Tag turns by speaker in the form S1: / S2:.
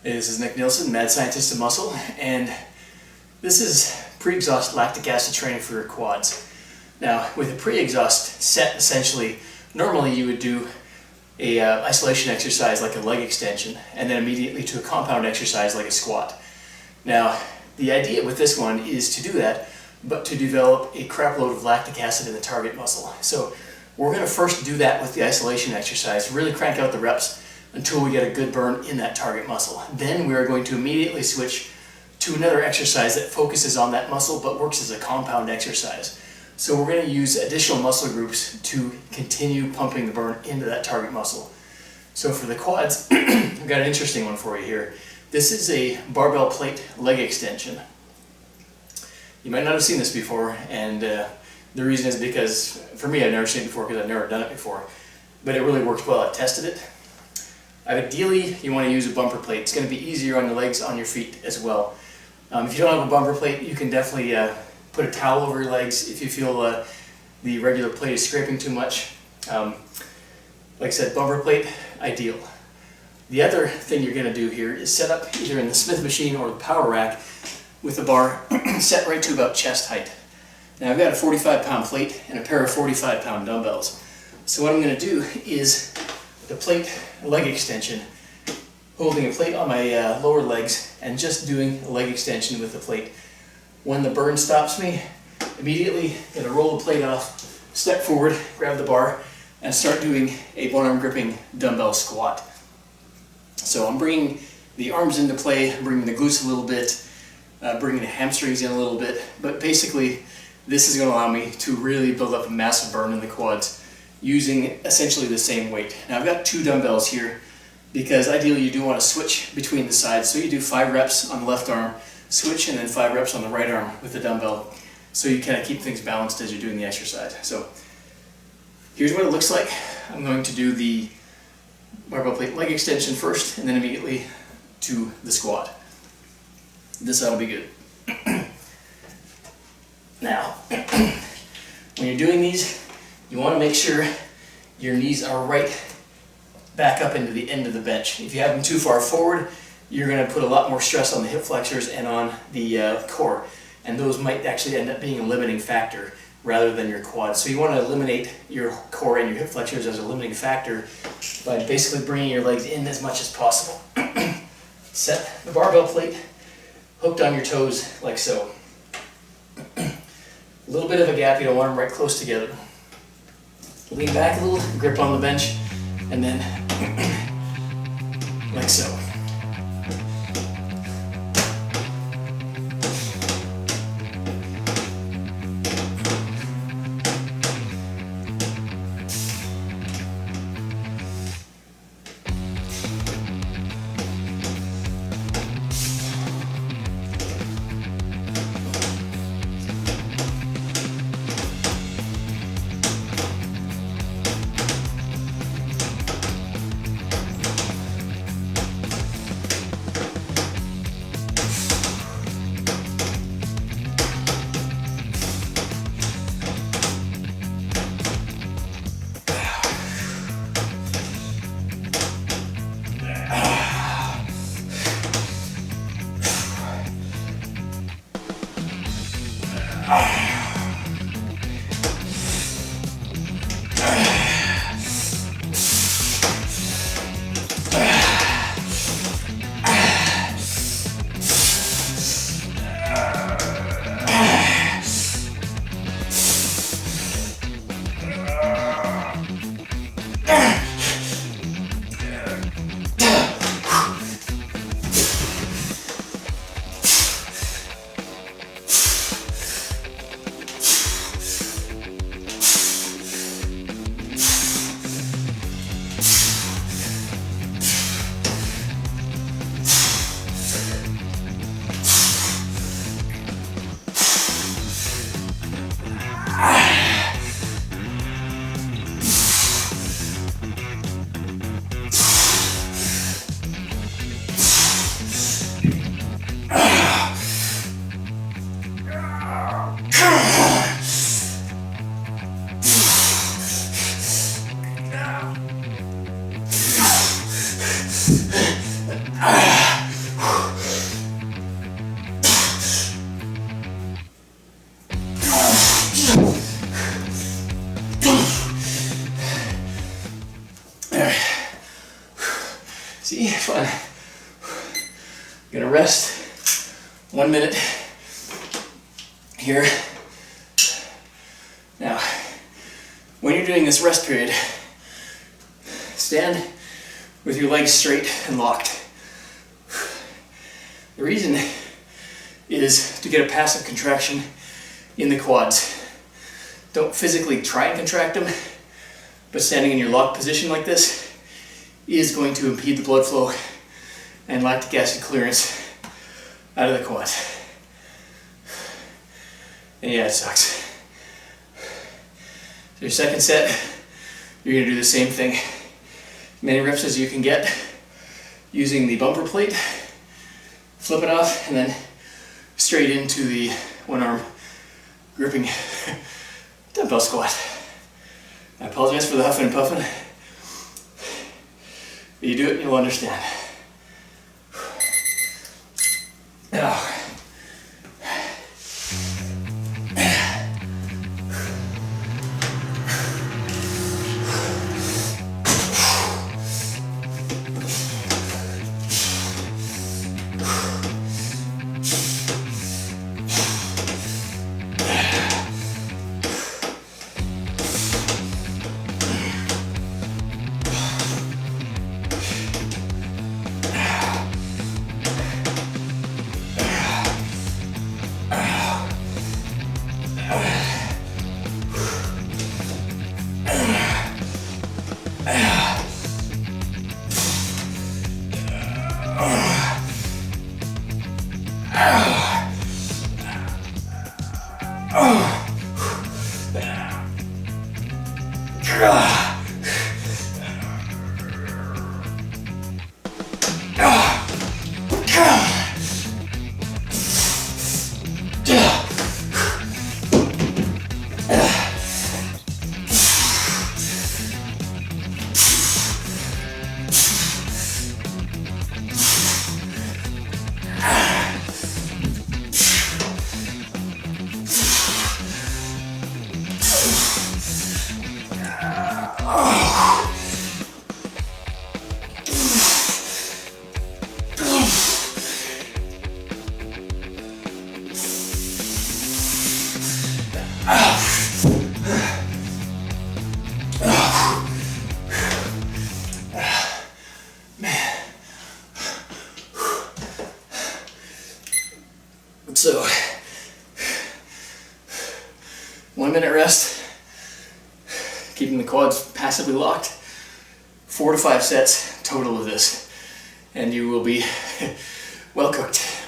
S1: Hey, this is Nick Nielsen, mad scientist of muscle, and this is pre-exhaust lactic acid training for your quads. Now, with a pre-exhaust set, essentially, normally you would do a isolation exercise like a leg extension, and then immediately to a compound exercise like a squat. Now, the idea with this one is to do that, but to develop a crap load of lactic acid in the target muscle. So we're going to first do that with the isolation exercise, really crank out the reps until we get a good burn in that target muscle. Then we are going to immediately switch to another exercise that focuses on that muscle but works as a compound exercise. So we're going to use additional muscle groups to continue pumping the burn into that target muscle. So for the quads, I've got an interesting one for you here. This is a barbell plate leg extension. You might not have seen this before, and the reason is because, for me, I've never seen it before because I've never done it before. But it really works well. I've tested it. Ideally, you want to use a bumper plate. It's going to be easier on your legs, on your feet as well. If you don't have a bumper plate, you can definitely put a towel over your legs if you feel the regular plate is scraping too much. Like I said, bumper plate, ideal. The other thing you're going to do here is set up either in the Smith machine or the power rack with the bar set right to about chest height. Now I've got a 45-pound plate and a pair of 45-pound dumbbells. So what I'm going to do is the plate leg extension, holding a plate on my lower legs and just doing a leg extension with the plate. When the burn stops me, immediately going to roll the plate off, step forward, grab the bar, and start doing a one-arm gripping dumbbell squat. So I'm bringing the arms into play, bringing the glutes a little bit, bringing the hamstrings in a little bit, but basically this is going to allow me to really build up a massive burn in the quads using essentially the same weight. Now I've got two dumbbells here because ideally you do want to switch between the sides. So you do 5 reps on the left arm, switch, and then 5 reps on the right arm with the dumbbell. So you kind of keep things balanced as you're doing the exercise. So here's what it looks like. I'm going to do the barbell plate leg extension first and then immediately to the squat. This ought to be good. Now, when you're doing these, you want to make sure your knees are right back up into the end of the bench. If you have them too far forward, you're going to put a lot more stress on the hip flexors and on the core. And those might actually end up being a limiting factor rather than your quads. So you want to eliminate your core and your hip flexors as a limiting factor by basically bringing your legs in as much as possible. Set the barbell plate hooked on your toes like so. A little bit of a gap, you don't want them right close together. Lean back a little, grip on the bench, and then like so. Next one. Gonna rest 1 minute here. Now, when you're doing this rest period, stand with your legs straight and locked. The reason is to get a passive contraction in the quads. Don't physically try and contract them, but standing in your locked position like this is going to impede the blood flow and lactic acid clearance out of the quads. And yeah, it sucks. So your second set, you're going to do the same thing. Many reps as you can get using the bumper plate. Flip it off and then straight into the one arm gripping dumbbell squat. I apologize for the huffing and puffing. But you do it and you'll understand. Now, so 1 minute rest, keeping the quads passively locked, 4 to 5 sets total of this, and you will be well cooked.